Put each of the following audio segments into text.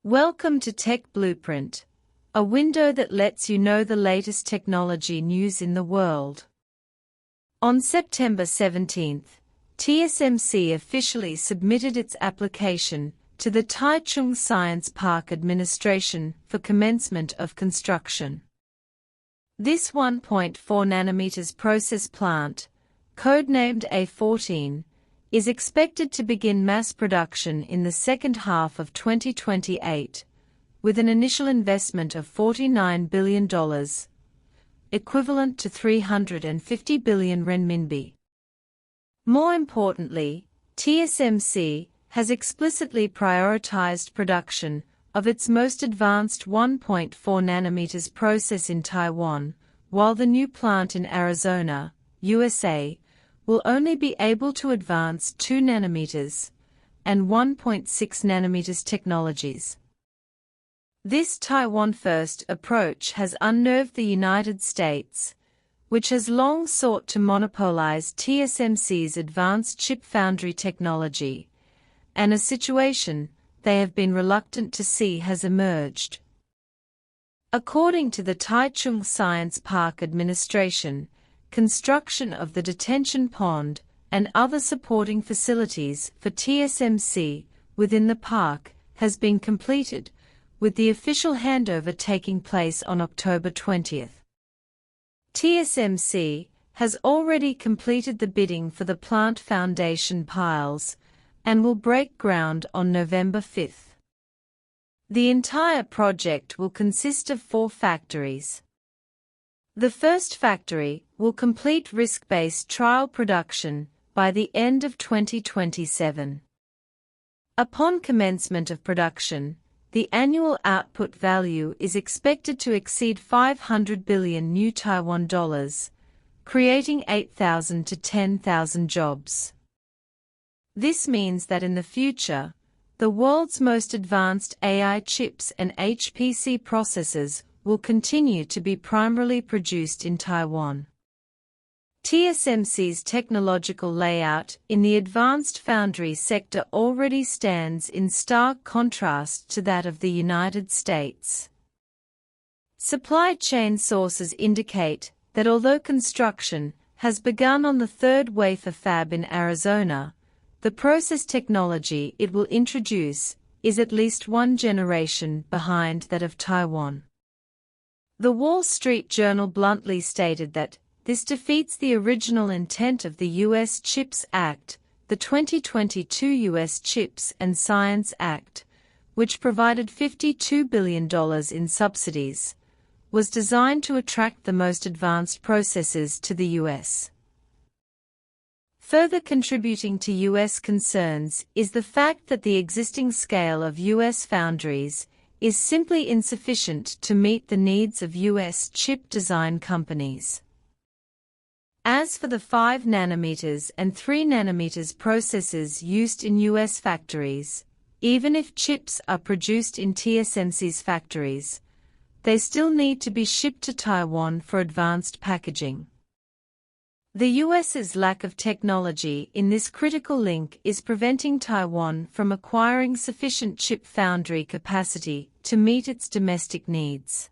Welcome to Tech Blueprint, a window that lets you know the latest technology news in the world. On September 17, TSMC officially submitted its application to the Taichung Science Park Administration for commencement of construction. This 1.4 nanometers process plant, codenamed A14, is expected to begin mass production in the second half of 2028, with an initial investment of $49 billion, equivalent to 350 billion renminbi. More importantly, TSMC has explicitly prioritized production of its most advanced 1.4 nanometers process in Taiwan, while the new plant in Arizona, USA, will only be able to advance 2 nanometers and 1.6 nanometers technologies. This Taiwan-first approach has unnerved the United States, which has long sought to monopolize TSMC's advanced chip foundry technology, and a situation they have been reluctant to see has emerged. According to the Taichung Science Park Administration, construction of the detention pond and other supporting facilities for TSMC within the park has been completed, with the official handover taking place on October 20. TSMC has already completed the bidding for the plant foundation piles and will break ground on November 5. The entire project will consist of 4 factories. The first factory will complete risk-based trial production by the end of 2027. Upon commencement of production, the annual output value is expected to exceed 500 billion new Taiwan dollars, creating 8,000 to 10,000 jobs. This means that in the future, the world's most advanced AI chips and HPC processors will continue to be primarily produced in Taiwan. TSMC's technological layout in the advanced foundry sector already stands in stark contrast to that of the United States. Supply chain sources indicate that although construction has begun on the third wafer fab in Arizona, the process technology it will introduce is at least one generation behind that of Taiwan. The Wall Street Journal bluntly stated that this defeats the original intent of the U.S. CHIPS Act, the 2022 U.S. CHIPS and Science Act, which provided $52 billion in subsidies, was designed to attract the most advanced processors to the U.S. Further contributing to U.S. concerns is the fact that the existing scale of U.S. foundries is simply insufficient to meet the needs of U.S. chip design companies. As for the 5 nanometers and 3 nanometers processes used in U.S. factories, even if chips are produced in TSMC's factories, they still need to be shipped to Taiwan for advanced packaging. The U.S.'s lack of technology in this critical link is preventing Taiwan from acquiring sufficient chip foundry capacity to meet its domestic needs.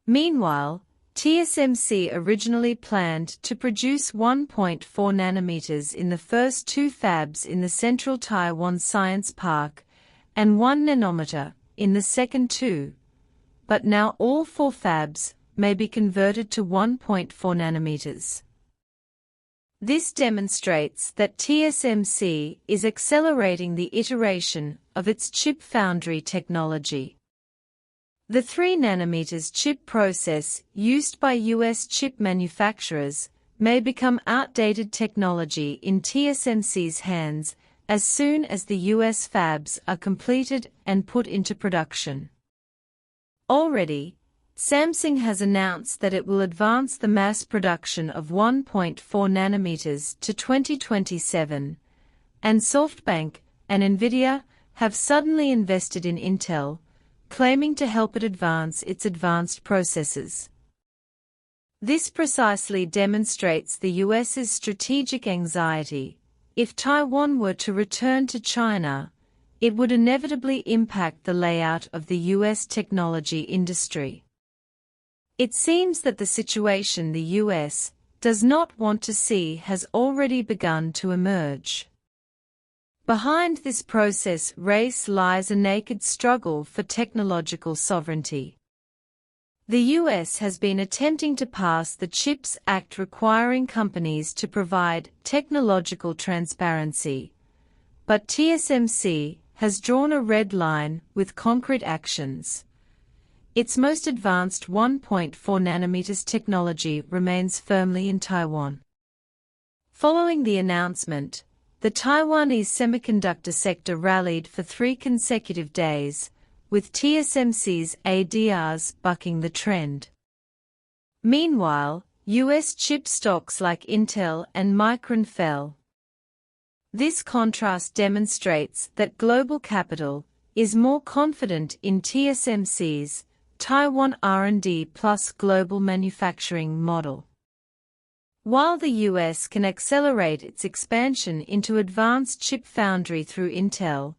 Meanwhile, TSMC originally planned to produce 1.4 nanometers in the first 2 fabs in the central Taiwan Science Park and 1 nanometer in the second 2, but now all 4 fabs may be converted to 1.4 nanometers. This demonstrates that TSMC is accelerating the iteration of its chip foundry technology. The 3 nanometers chip process used by U.S. chip manufacturers may become outdated technology in TSMC's hands as soon as the U.S. fabs are completed and put into production. Already, Samsung has announced that it will advance the mass production of 1.4 nanometers to 2027, and SoftBank and Nvidia have suddenly invested in Intel, claiming to help it advance its advanced processors. This precisely demonstrates the U.S.'s strategic anxiety. If Taiwan were to return to China, it would inevitably impact the layout of the U.S. technology industry. It seems that the situation the U.S. does not want to see has already begun to emerge. Behind this process race lies a naked struggle for technological sovereignty. The U.S. has been attempting to pass the CHIPS Act requiring companies to provide technological transparency, but TSMC has drawn a red line with concrete actions. Its most advanced 1.4 nanometers technology remains firmly in Taiwan. Following the announcement, the Taiwanese semiconductor sector rallied for 3 consecutive days, with TSMC's ADRs bucking the trend. Meanwhile, U.S. chip stocks like Intel and Micron fell. This contrast demonstrates that global capital is more confident in TSMC's Taiwan R&D plus global manufacturing model. While the U.S. can accelerate its expansion into advanced chip foundry through Intel,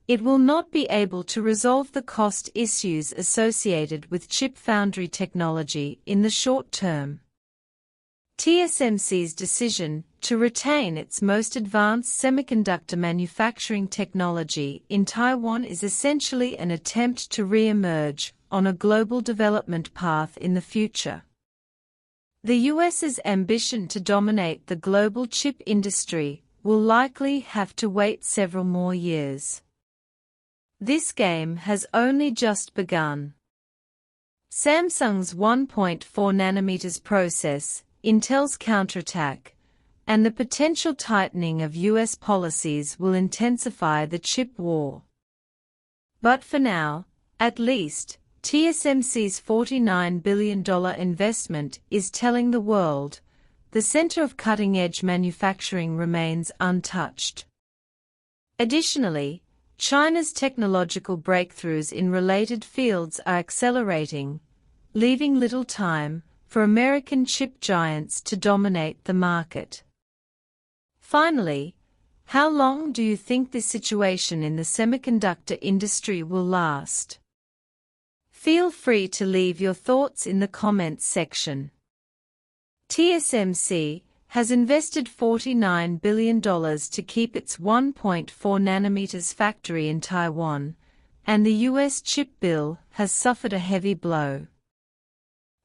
it will not be able to resolve the cost issues associated with chip foundry technology in the short term. TSMC's decision to retain its most advanced semiconductor manufacturing technology in Taiwan is essentially an attempt to re-emerge on a global development path in the future. The US's ambition to dominate the global chip industry will likely have to wait several more years. This game has only just begun. Samsung's 1.4 nanometers process, Intel's counterattack, and the potential tightening of US policies will intensify the chip war. But for now, at least, TSMC's $49 billion investment is telling the world, the center of cutting-edge manufacturing remains untouched. Additionally, China's technological breakthroughs in related fields are accelerating, leaving little time for American chip giants to dominate the market. Finally, how long do you think this situation in the semiconductor industry will last? Feel free to leave your thoughts in the comments section. TSMC has invested $49 billion to keep its 1.4 nanometers factory in Taiwan, and the US chip bill has suffered a heavy blow.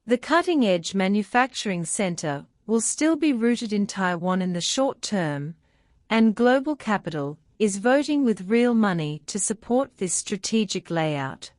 The cutting-edge manufacturing center will still be rooted in Taiwan in the short term, and global capital is voting with real money to support this strategic layout.